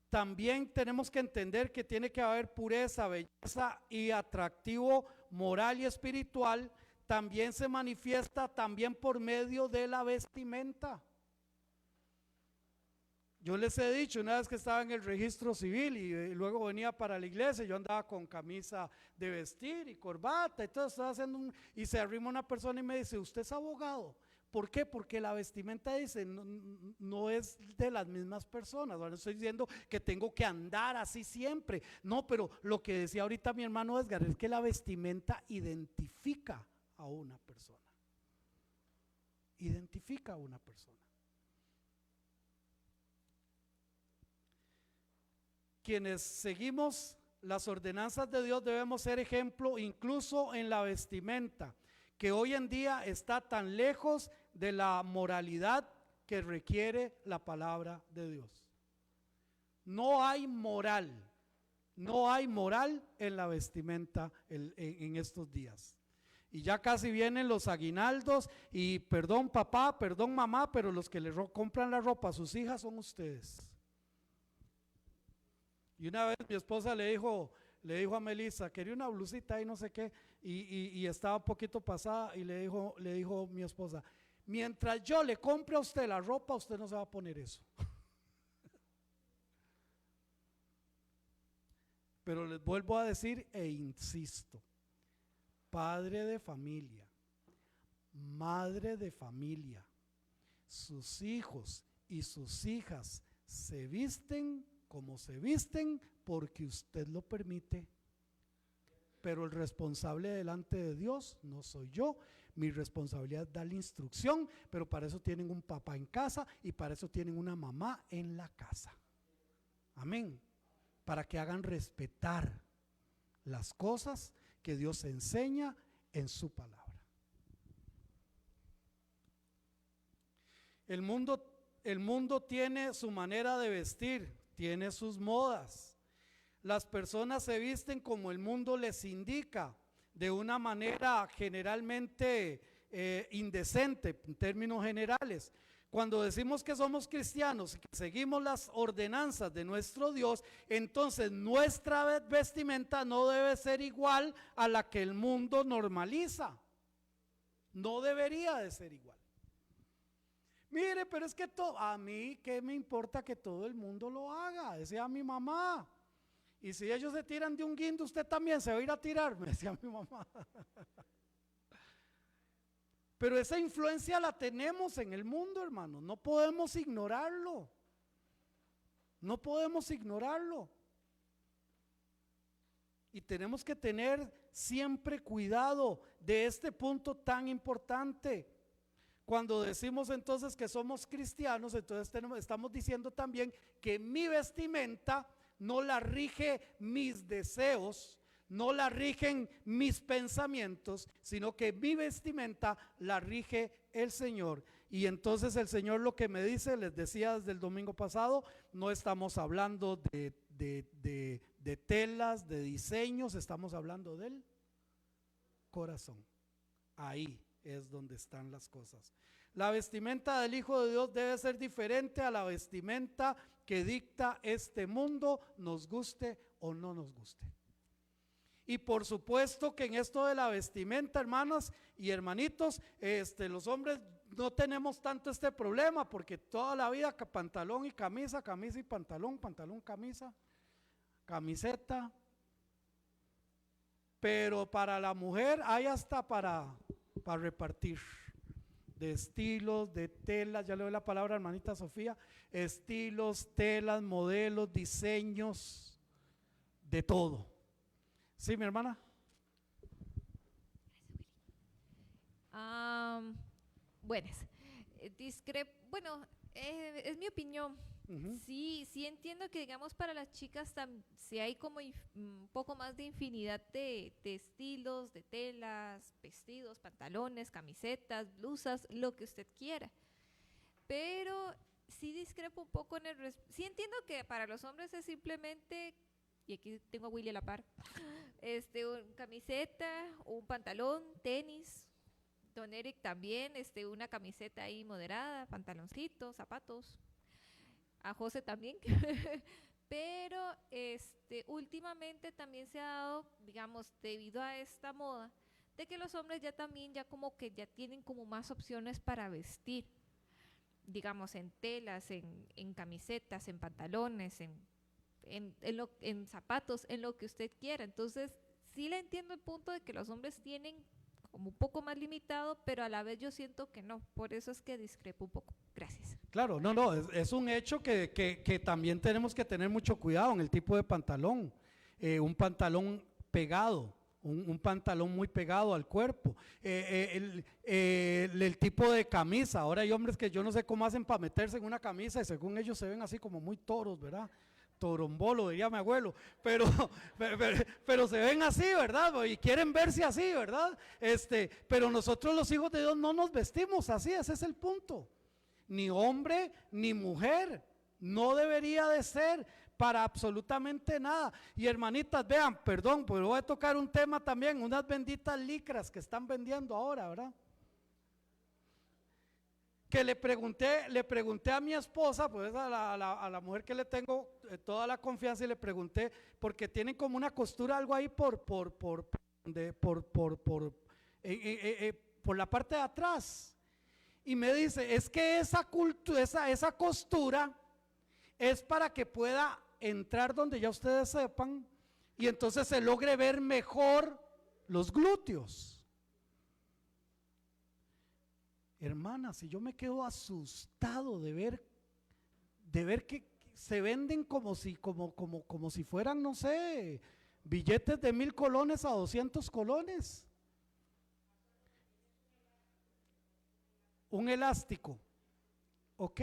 también tenemos que entender que tiene que haber pureza, belleza y atractivo moral y espiritual. También se manifiesta también por medio de la vestimenta. Yo les he dicho, una vez que estaba en el registro civil y luego venía para la iglesia, yo andaba con camisa de vestir y corbata y todo, estaba haciendo y se arrima una persona y me dice, ¿usted es abogado? ¿Por qué? Porque la vestimenta dice, no es de las mismas personas. Ahora no estoy diciendo que tengo que andar así siempre, no, pero lo que decía ahorita mi hermano Edgar es que la vestimenta identifica a una persona. Identifica a una persona. Quienes seguimos las ordenanzas de Dios debemos ser ejemplo incluso en la vestimenta, que hoy en día está tan lejos de la moralidad que requiere la palabra de Dios. No hay moral en la vestimenta en estos días. Y ya casi vienen los aguinaldos y perdón papá, perdón mamá, pero los que le compran la ropa a sus hijas son ustedes. Y una vez mi esposa le dijo a Melissa, quería una blusita y no sé qué, y estaba un poquito pasada y le dijo mi esposa, mientras yo le compre a usted la ropa, usted no se va a poner eso. Pero les vuelvo a decir e insisto, padre de familia, madre de familia, sus hijos y sus hijas se visten como se visten porque usted lo permite, pero el responsable delante de Dios no soy yo. Mi responsabilidad es dar la instrucción, pero para eso tienen un papá en casa y para eso tienen una mamá en la casa. Amén. Para que hagan respetar las cosas que Dios enseña en su palabra. El mundo tiene su manera de vestir, tiene sus modas. Las personas se visten como el mundo les indica, de una manera generalmente indecente en términos generales. Cuando decimos que somos cristianos y que seguimos las ordenanzas de nuestro Dios, entonces nuestra vestimenta no debe ser igual a la que el mundo normaliza. No debería de ser igual. Mire, pero es que a mí qué me importa que todo el mundo lo haga, decía mi mamá. Y si ellos se tiran de un guindo, usted también se va a ir a tirar, me decía mi mamá. Pero esa influencia la tenemos en el mundo, hermano. No podemos ignorarlo. No podemos ignorarlo. Y tenemos que tener siempre cuidado de este punto tan importante. Cuando decimos entonces que somos cristianos, entonces estamos diciendo también que mi vestimenta no la rige mis deseos, no la rigen mis pensamientos, sino que mi vestimenta la rige el Señor. Y entonces el Señor lo que me dice, les decía desde el domingo pasado, no estamos hablando de telas, de diseños, estamos hablando del corazón. Ahí es donde están las cosas. La vestimenta del Hijo de Dios debe ser diferente a la vestimenta que dicta este mundo, nos guste o no nos guste. Y por supuesto que en esto de la vestimenta, hermanas y hermanitos, los hombres no tenemos tanto este problema, porque toda la vida pantalón y camisa, camisa y pantalón, pantalón, camisa, camiseta. Pero para la mujer hay hasta para repartir, de estilos, de telas, ya le doy la palabra a hermanita Sofía, estilos, telas, modelos, diseños, de todo. ¿Sí, mi hermana? Buenas. Bueno, es mi opinión. Sí, sí entiendo que digamos para las chicas sí hay como un poco más de infinidad de estilos, de telas, vestidos, pantalones, camisetas, blusas, lo que usted quiera. Pero sí discrepo un poco sí entiendo que para los hombres es simplemente, y aquí tengo a Willy a la par, una camiseta, un pantalón, tenis. Don Eric también, una camiseta ahí moderada, pantaloncitos, zapatos. A José también. Pero últimamente también se ha dado, digamos, debido a esta moda, de que los hombres ya también ya como que ya tienen como más opciones para vestir, digamos, en telas, en camisetas, en pantalones, en zapatos, en lo que usted quiera. Entonces, sí le entiendo el punto de que los hombres tienen como un poco más limitado, pero a la vez yo siento que no, por eso es que discrepo un poco. Gracias. Claro, no, es un hecho que también tenemos que tener mucho cuidado en el tipo de pantalón. Un pantalón pegado, un pantalón muy pegado al cuerpo. El tipo de camisa, ahora hay hombres que yo no sé cómo hacen para meterse en una camisa y según ellos se ven así como muy toros, ¿verdad? Torombolo, diría mi abuelo, pero se ven así, ¿verdad? Y quieren verse así, ¿verdad? Pero nosotros los hijos de Dios no nos vestimos así, ese es el punto. Ni hombre ni mujer, no debería de ser para absolutamente nada. Y hermanitas, vean, perdón, pero voy a tocar un tema también, unas benditas licras que están vendiendo ahora, ¿verdad? Que le pregunté a mi esposa, pues a la mujer que le tengo toda la confianza, y le pregunté, porque tienen como una costura, algo ahí por la parte de atrás, y me dice, es que esa costura es para que pueda entrar donde ya ustedes sepan, y entonces se logre ver mejor los glúteos. Hermana, si yo me quedo asustado de ver que se venden como si fueran, no sé, billetes de 1,000 colones a 200 colones. Un elástico, ¿ok?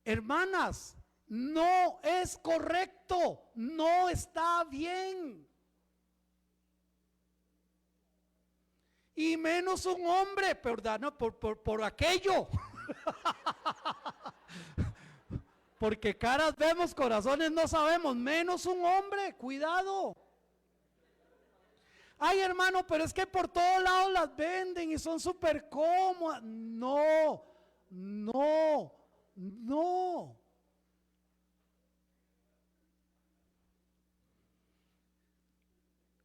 Hermanas, no es correcto, no está bien. Y menos un hombre, perdón, por aquello. Porque caras vemos, corazones no sabemos, menos un hombre, cuidado. Ay, hermano, pero es que por todos lados las venden y son súper cómodas. No.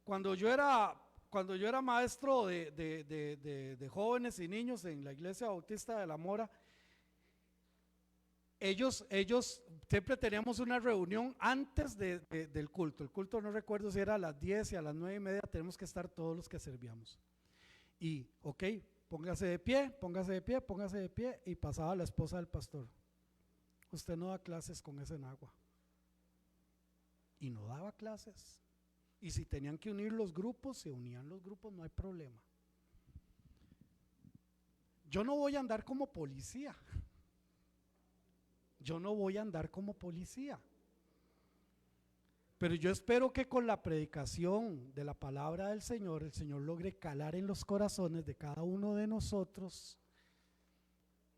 Cuando yo era maestro de jóvenes y niños en la Iglesia Bautista de La Mora, ellos siempre teníamos una reunión antes del culto. El culto no recuerdo si era a las 10 y a las 9:30, tenemos que estar todos los que servíamos. Y, ok, póngase de pie, póngase de pie, póngase de pie. Y pasaba la esposa del pastor. Usted no da clases con ese enagua. Y no daba clases. Y si tenían que unir los grupos, se unían los grupos, no hay problema. Yo no voy a andar como policía. Yo no voy a andar como policía. Pero yo espero que con la predicación de la palabra del Señor, el Señor logre calar en los corazones de cada uno de nosotros.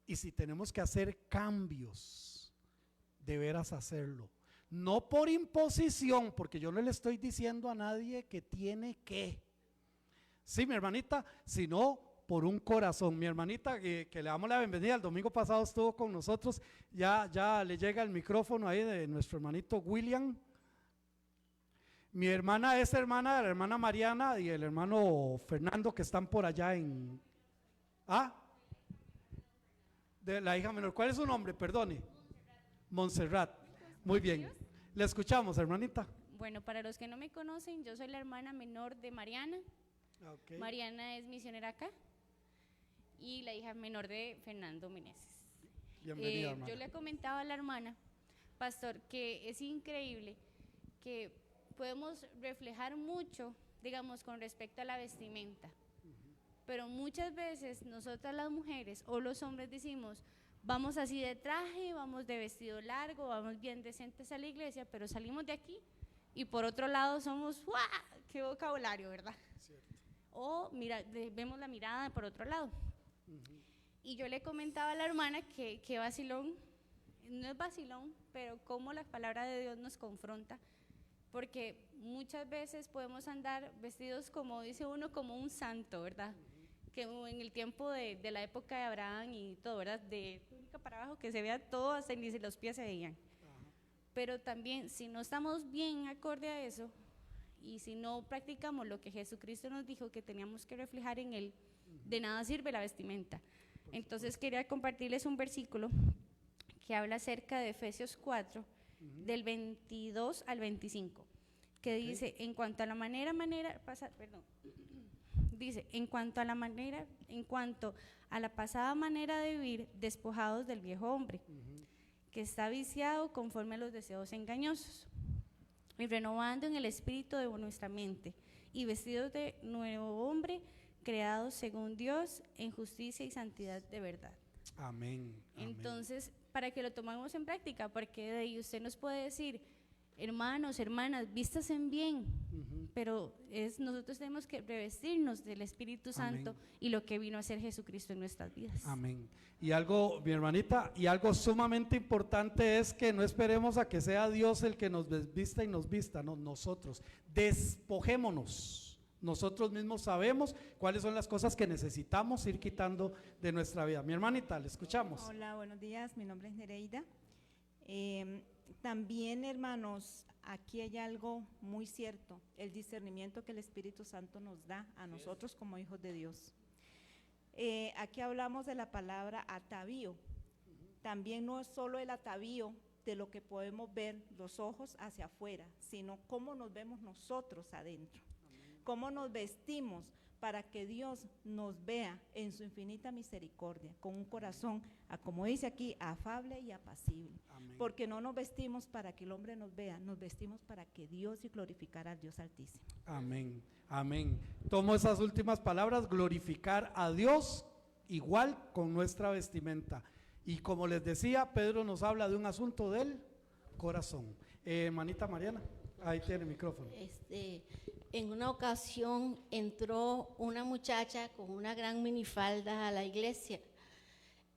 Y si tenemos que hacer cambios, de veras hacerlo. No por imposición, porque yo no le estoy diciendo a nadie que tiene que. Sí, mi hermanita, sino por un corazón. Mi hermanita, que le damos la bienvenida, el domingo pasado estuvo con nosotros, ya le llega el micrófono ahí de nuestro hermanito William. Mi hermana es hermana de la hermana Mariana y el hermano Fernando, que están por allá en... de la hija menor. ¿Cuál es su nombre? Perdone. Montserrat. Muy bien. Le escuchamos, hermanita. Bueno, para los que no me conocen, yo soy la hermana menor de Mariana. Okay. Mariana es misionera acá y la hija menor de Fernando Meneses. Bienvenida, hermana. Yo le comentaba a la hermana, pastor, que es increíble que podemos reflejar mucho, digamos, con respecto a la vestimenta. Pero muchas veces nosotras las mujeres o los hombres decimos, vamos así de traje, vamos de vestido largo, vamos bien decentes a la iglesia, pero salimos de aquí y por otro lado somos, ¡guau! ¡Qué vocabulario!, ¿verdad? Cierto. O mira, vemos la mirada por otro lado. Y yo le comentaba a la hermana que vacilón, no es vacilón, pero cómo la palabra de Dios nos confronta, porque muchas veces podemos andar vestidos como dice uno, como un santo, ¿verdad? Que en el tiempo de la época de Abraham y todo, ¿verdad? De túnica para abajo, que se vea todo, hasta ni los pies se veían. Pero también, si no estamos bien acorde a eso, y si no practicamos lo que Jesucristo nos dijo que teníamos que reflejar en Él, de nada sirve la vestimenta. Entonces quería compartirles un versículo que habla acerca de Efesios 4, del 22 al 25, que dice, en cuanto a la dice, en cuanto a la pasada manera de vivir, despojados del viejo hombre, que está viciado conforme a los deseos engañosos, y renovando en el espíritu de nuestra mente, y vestidos de nuevo hombre, creados según Dios, en justicia y santidad de verdad. Amén. Entonces, para que lo tomemos en práctica, porque de ahí usted nos puede decir, hermanos, hermanas, vístanse bien, pero nosotros tenemos que revestirnos del Espíritu Santo. Amén. Y lo que vino a hacer Jesucristo en nuestras vidas. Amén. Y algo, mi hermanita, y algo sumamente importante es que no esperemos a que sea Dios el que nos vista y nos vista, no, nosotros despojémonos. Nosotros mismos sabemos cuáles son las cosas que necesitamos ir quitando de nuestra vida. Mi hermanita, le escuchamos. Hola, buenos días, mi nombre es Nereida. También, hermanos, aquí hay algo muy cierto, el discernimiento que el Espíritu Santo nos da a nosotros como hijos de Dios. Aquí hablamos de la palabra atavío. También no es solo el atavío de lo que podemos ver los ojos hacia afuera, sino cómo nos vemos nosotros adentro. Cómo nos vestimos para que Dios nos vea en su infinita misericordia, con un corazón, como dice aquí, afable y apacible. Amén. Porque no nos vestimos para que el hombre nos vea, nos vestimos para que Dios y glorificar al Dios Altísimo. Amén, amén. Tomo esas últimas palabras, glorificar a Dios igual con nuestra vestimenta. Y como les decía, Pedro nos habla de un asunto del corazón. Manita Mariana, ahí tiene el micrófono. En una ocasión entró una muchacha con una gran minifalda a la iglesia.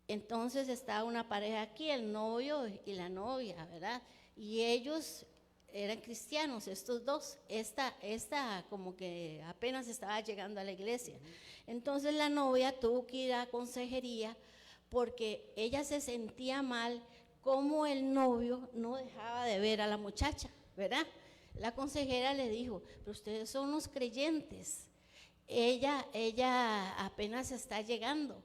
Entonces estaba una pareja aquí, el novio y la novia, ¿verdad? Y ellos eran cristianos, estos dos. Esta como que apenas estaba llegando a la iglesia. Entonces la novia tuvo que ir a consejería porque ella se sentía mal como el novio no dejaba de ver a la muchacha, ¿verdad? La consejera le dijo, pero ustedes son los creyentes, ella apenas está llegando.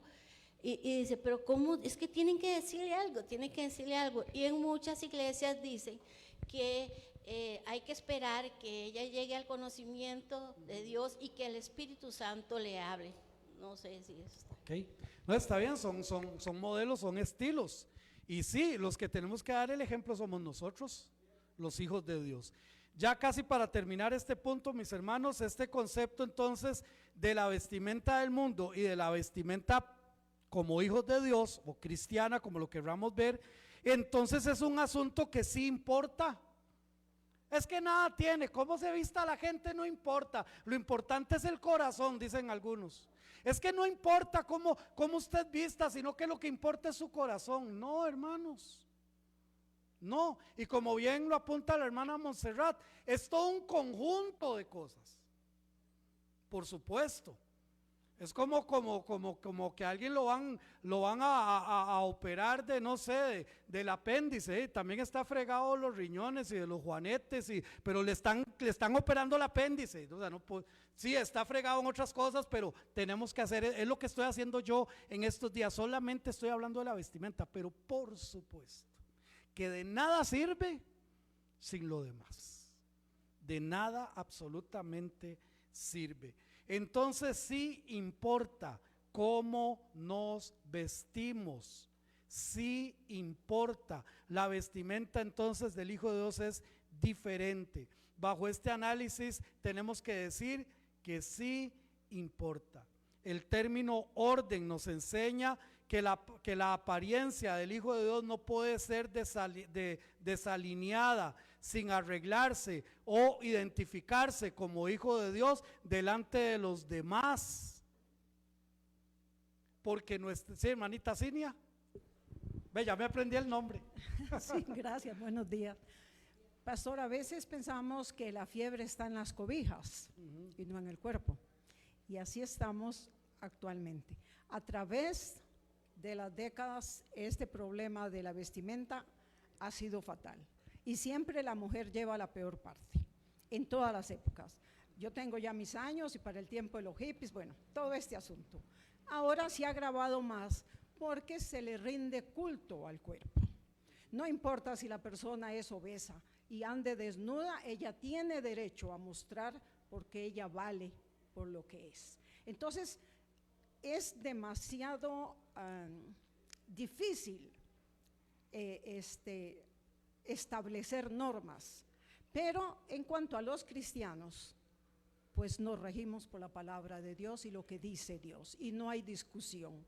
Y dice, pero ¿cómo? Es que tienen que decirle algo. Y en muchas iglesias dicen que hay que esperar que ella llegue al conocimiento de Dios y que el Espíritu Santo le hable. no sé si está. Ok. No, está bien, son modelos, son estilos. Y sí, los que tenemos que dar el ejemplo somos nosotros, los hijos de Dios. Ya casi para terminar este punto, mis hermanos, este concepto entonces de la vestimenta del mundo y de la vestimenta como hijos de Dios o cristiana, como lo querramos ver, entonces es un asunto que sí importa. Es que nada tiene, cómo se vista la gente no importa, lo importante es el corazón, dicen algunos. Es que no importa cómo usted vista, sino que lo que importa es su corazón. No, hermanos. No, y como bien lo apunta la hermana Montserrat, es todo un conjunto de cosas. Por supuesto. Es como que a alguien lo van a operar de, no sé, del apéndice, ¿eh? También está fregado los riñones y de los juanetes, pero le están operando el apéndice. O sea, no, sí, está fregado en otras cosas, pero tenemos que hacer, es lo que estoy haciendo yo en estos días. Solamente estoy hablando de la vestimenta, pero por supuesto que de nada sirve sin lo demás. De nada absolutamente sirve. Entonces sí importa cómo nos vestimos, sí importa. La vestimenta entonces del Hijo de Dios es diferente. Bajo este análisis tenemos que decir que sí importa. El término orden nos enseña que la apariencia del Hijo de Dios no puede ser desalineada, sin arreglarse o identificarse como hijo de Dios delante de los demás. Porque nuestra, sí, hermanita Cinia, ve, ya me aprendí el nombre. Sí, gracias, buenos días. Pastor, a veces pensamos que la fiebre está en las cobijas y no en el cuerpo. Y así estamos actualmente. A través de las décadas, este problema de la vestimenta ha sido fatal. Y siempre la mujer lleva la peor parte, en todas las épocas. Yo tengo ya mis años y para el tiempo de los hippies, bueno, todo este asunto. Ahora se ha agravado más porque se le rinde culto al cuerpo. No importa si la persona es obesa y ande desnuda, ella tiene derecho a mostrar porque ella vale por lo que es. Entonces, es demasiado difícil establecer normas, pero en cuanto a los cristianos, pues nos regimos por la palabra de Dios y lo que dice Dios, y no hay discusión.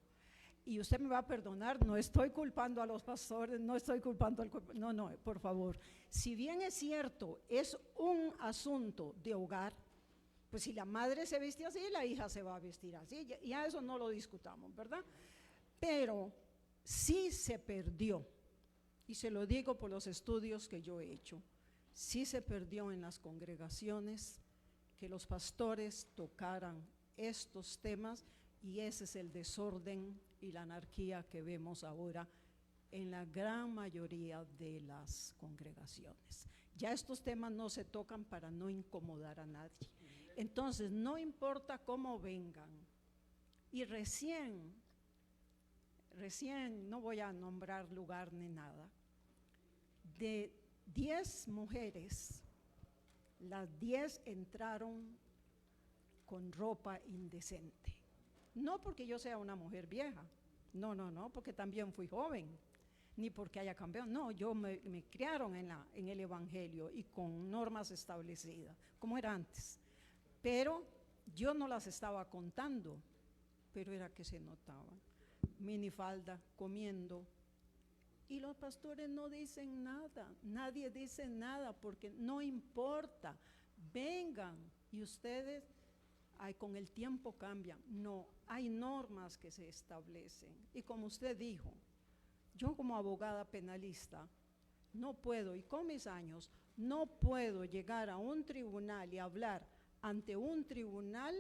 Y usted me va a perdonar, no estoy culpando a los pastores, no estoy culpando al cuerpo, no, por favor. Si bien es cierto, es un asunto de hogar, pues si la madre se viste así, la hija se va a vestir así, ya eso no lo discutamos, ¿verdad? Pero sí se perdió, y se lo digo por los estudios que yo he hecho, sí se perdió en las congregaciones que los pastores tocaran estos temas, y ese es el desorden y la anarquía que vemos ahora en la gran mayoría de las congregaciones. Ya estos temas no se tocan para no incomodar a nadie. Entonces, no importa cómo vengan, y recién, no voy a nombrar lugar ni nada, de 10 mujeres, las 10 entraron con ropa indecente. No porque yo sea una mujer vieja, no, porque también fui joven, ni porque haya cambiado, no, yo me criaron en el evangelio y con normas establecidas, como era antes, pero yo no las estaba contando, pero era que se notaban, minifalda, comiendo, y los pastores no dicen nada, nadie dice nada, porque no importa, vengan, y ustedes con el tiempo cambian. No, hay normas que se establecen, y como usted dijo, yo como abogada penalista no puedo, y con mis años, no puedo llegar a un tribunal y hablar ante un tribunal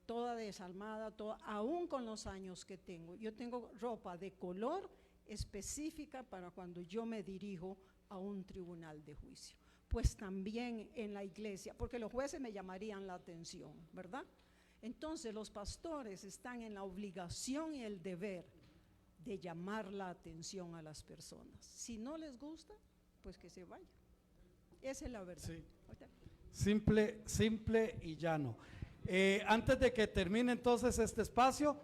toda desalmada, aún con los años que tengo. Yo tengo ropa de color específica para cuando yo me dirijo a un tribunal de juicio. Pues también en la iglesia, porque los jueces me llamarían la atención, ¿verdad? Entonces los pastores están en la obligación y el deber de llamar la atención a las personas. Si no les gusta, pues que se vayan. Esa es la verdad. Sí. Simple y llano. Antes de que termine entonces este espacio,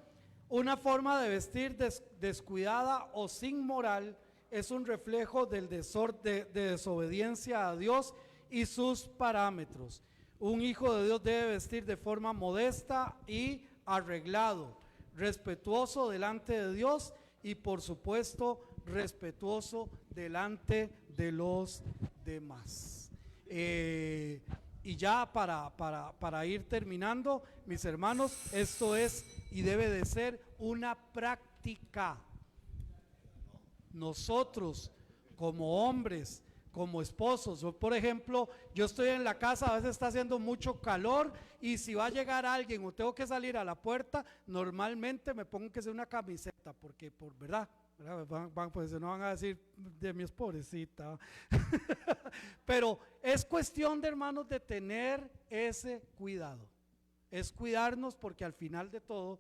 una forma de vestir descuidada o sin moral es un reflejo del de desobediencia a Dios y sus parámetros. Un hijo de Dios debe vestir de forma modesta y arreglado, respetuoso delante de Dios y por supuesto respetuoso delante de los demás. Y ya para ir terminando, mis hermanos, esto es y debe de ser una práctica. Nosotros como hombres, como esposos, yo, por ejemplo, yo estoy en la casa, a veces está haciendo mucho calor y si va a llegar alguien o tengo que salir a la puerta, normalmente me pongo que sea una camiseta, porque por verdad, pues no van a decir de mi esposita. Pero es cuestión de, hermanos, de tener ese cuidado, es cuidarnos porque al final de todo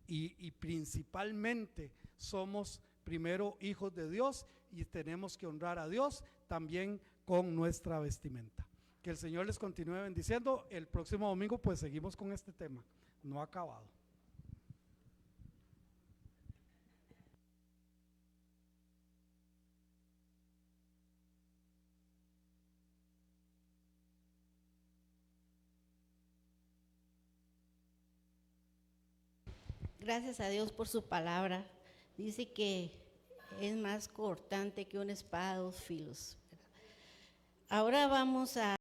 y principalmente somos primero hijos de Dios y tenemos que honrar a Dios también con nuestra vestimenta. Que el Señor les continúe bendiciendo. El próximo domingo pues seguimos con este tema, no ha acabado. Gracias a Dios por su palabra. Dice que es más cortante que una espada de dos filos. Ahora vamos a